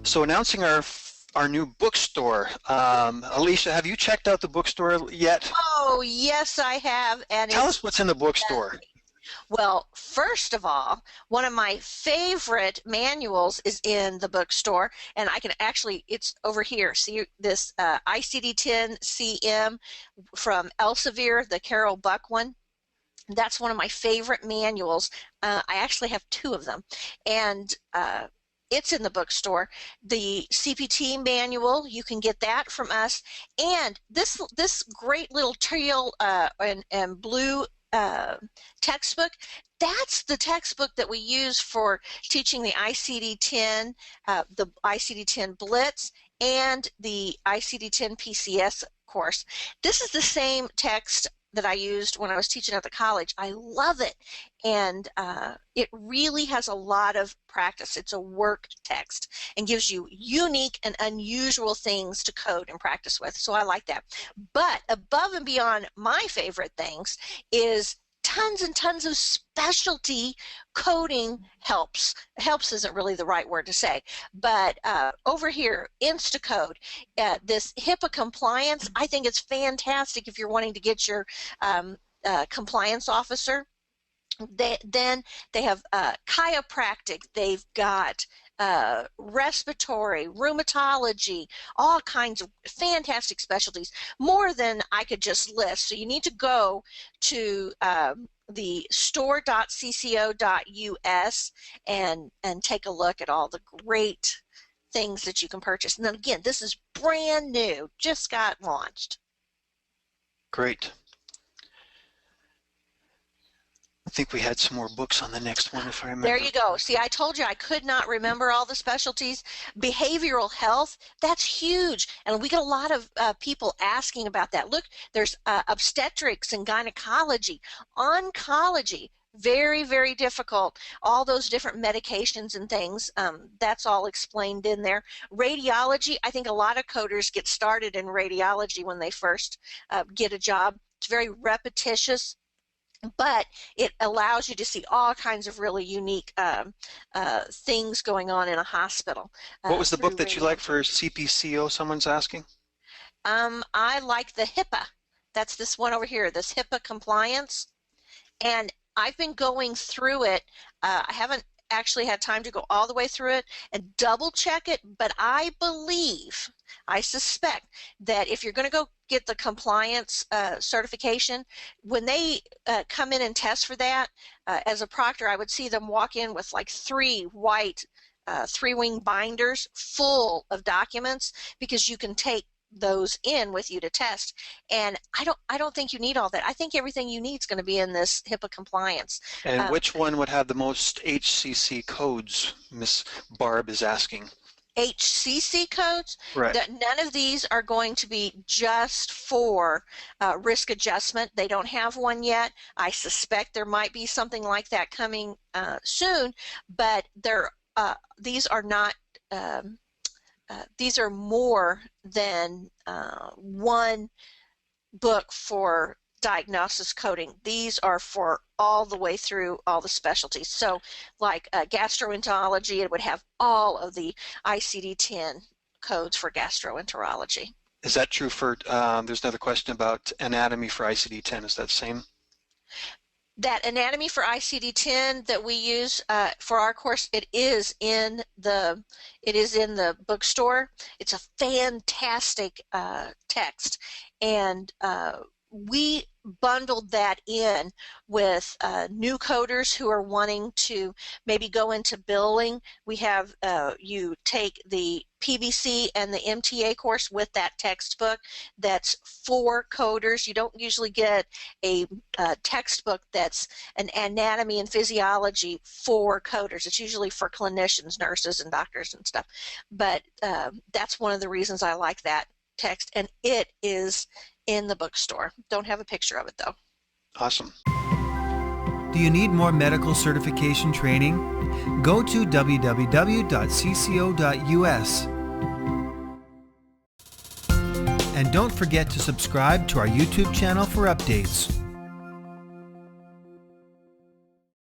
So announcing our new bookstore. Alicia, have you checked out the bookstore yet? Oh, yes, I have. And Tell us what's in the bookstore. Well, first of all, one of my favorite manuals is in the bookstore, and I can actually, it's over here. See this ICD-10 CM from Elsevier, the Carol Buck one? That's one of my favorite manuals. I actually have two of them, and it's in the bookstore. The CPT manual, you can get that from us, and this great little teal and blue textbook. That's the textbook that we use for teaching the ICD-10, the ICD-10 Blitz, and the ICD-10 PCS course. This is the same text that I used when I was teaching at the college. I love it, and it really has a lot of practice. It's a work text and gives you unique and unusual things to code and practice with, so I like that. But above and beyond my favorite things is tons and tons of specialty coding helps. Helps isn't really the right word to say, but over here, Instacode, this HIPAA compliance, I think it's fantastic if you're wanting to get your compliance officer. Then they have chiropractic, they've got respiratory, rheumatology, all kinds of fantastic specialties, more than I could just list. So you need to go to the store.cco.us and take a look at all the great things that you can purchase. And then again, this is brand new, just got launched. Great. I think we had some more books on the next one, if I remember. There you go. See, I told you I could not remember all the specialties. Behavioral health, that's huge. And we get a lot of people asking about that. Look, there's obstetrics and gynecology, oncology, very, very difficult. All those different medications and things, that's all explained in there. Radiology, I think a lot of coders get started in radiology when they first get a job. It's very repetitious, but it allows you to see all kinds of really unique things going on in a hospital. What was the book that you like for CPCO, someone's asking? I like the HIPAA. That's this one over here, this HIPAA compliance. And I've been going through it. I haven't actually had time to go all the way through it and double check it, but I believe, I suspect that if you're going to go get the compliance certification, when they come in and test for that, as a proctor, I would see them walk in with like 3 white 3-wing binders full of documents, because you can take those in with you to test. And I don't think you need all that. I think everything you need is going to be in this HIPAA compliance. And which one would have the most HCC codes, Miss Barb is asking? HCC codes? Right. None of these are going to be just for risk adjustment. They don't have one yet. I suspect there might be something like that coming soon, but these are not these are more than one book for diagnosis coding. These are for all the way through all the specialties. So like gastroenterology, it would have all of the ICD-10 codes for gastroenterology. Is that true for, there's another question about anatomy for ICD-10, is that the same? That anatomy for ICD-10 that we use for our course, it is in the bookstore. It's a fantastic text, and we bundled that in with new coders who are wanting to maybe go into billing. We have you take the PBC and the MTA course with that textbook. That's for coders. You don't usually get a textbook that's an anatomy and physiology for coders. It's usually for clinicians, nurses, and doctors and stuff. But that's one of the reasons I like that text, and it is in the bookstore. Don't have a picture of it though. Awesome. Do you need more medical certification training? Go to www.cco.us. And don't forget to subscribe to our YouTube channel for updates.